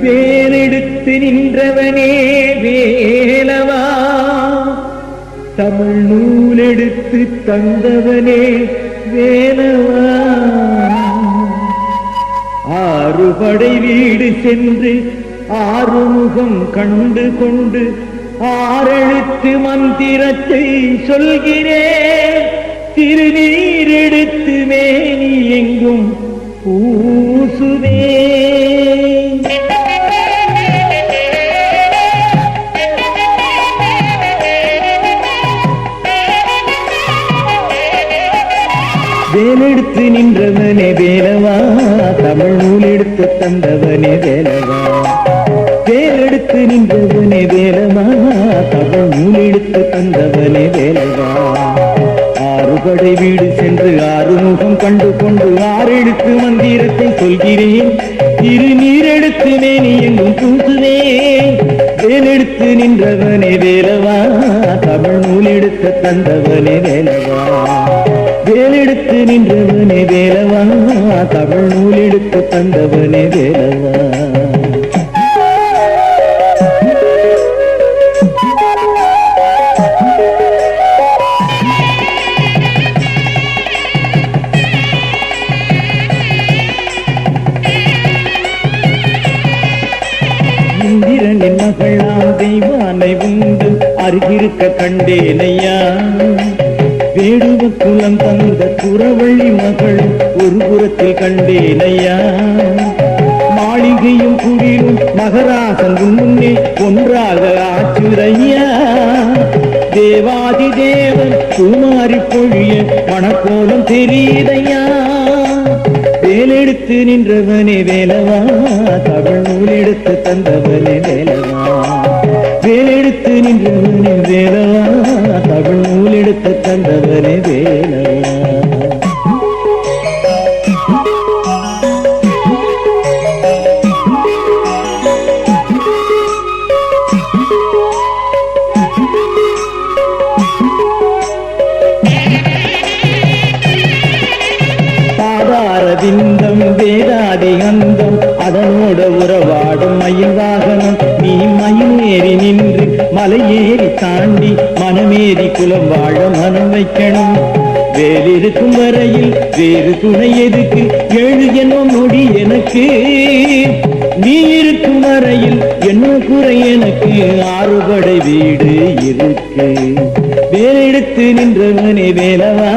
வேலெடுத்து நின்றவனே வேலவா, தமிழ் நூலெடுத்து தந்தவனே வேலவா. ஆறுபடை வீடு சென்று ஆறுமுகம் கண்டு கொண்டு ஆறெழுத்து மந்திரத்தை சொல்கிறேன். திருநீர் எடுத்து மேனி எங்கும் பூசுவே. வேலெடுத்து நின்றவனே வேலவா, தமிழ் நூல் எடுத்து தந்தவனே வேலவா. வேலெடுத்து நின்றவனே வேலவா, தமிழ் நூல் எடுத்து தந்தவனே வேலவா. ஆறுபடை வீடு சென்று ஆறுமுகம் கண்டு கொண்டு ஆறெடுத்து மந்திரத்தை சொல்கிறேன். திருநீர் எடுத்து மேனி எங்கும் பூசுவேன். வேலெடுத்து நின்றவனே வேலவா, தமிழ் நூல் எடுத்து தந்தவனே வேலவா. வேலெடுத்து நின்றவனே வேலவா, தமிழ் நூல் எடுத்து தந்தவனே வேலவா. இந்திரனின் மகளாம் தெய்வானை உண்டு அருகிருக்க கண்டேனையா. வேடுவ குலம் தந்த குறவள்ளி மகளும் ஒரு புறத்தில் கண்டேனையா. மாளிகையும் குடிலும் மகராசன் முன்னே ஒன்றாக ஆச்சுரையா. தேவாதி தேவன் சுமாரி பொழிய மணக்கோலம் தெரியுதையா. வேலெடுத்து நின்றவனே வேலவா, தமிழ் நூல் எடுத்து தந்தவனே வேலவா. வேலெடுத்து நின்றவனே வேலவா, தமிழ் நூல் எடுத்து தந்தவனே வேலவா. விந்தம் வேதாதி அந்தம் அதனோட உறவாடும் மயில் வாகனம். நீ மயிலேறி நின்று மலையேறி தாண்டி மனமேறி குலம் வாழ மனம் வைக்கணும். வேலிருக்கும் வரையில் வேறு துணை எதுக்கு? எழு என்னும் நொடி எனக்கு. நீ இருக்கும் வரையில் என்ன குறை எனக்கு? ஆறுபடை வீடு இருக்கு. வேலெடுத்து நின்றவனே வேலவா,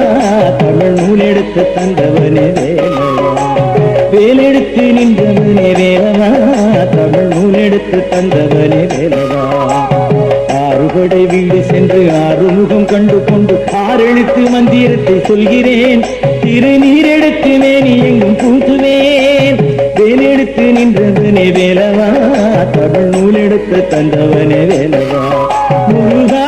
தமிழ் நூல் எடுத்து தந்தவனே வேலவா. வேலெடுத்து நின்றவனே வேலவா, தமிழ் நூல் எடுத்து தந்தவனே வேலவா. ஆறுபடை வீடு சென்று ஆறுமுகம் கண்டு கொண்டு ஆறெழுத்து மந்திரத்தை சொல்கிறேன். திருநீர் எடுத்து மேனி எங்கும் பூசுவேன். வேலெடுத்து நின்றவனே வேலவா, தமிழ் நூல் எடுத்து தந்தவனே வேலவா. முருகா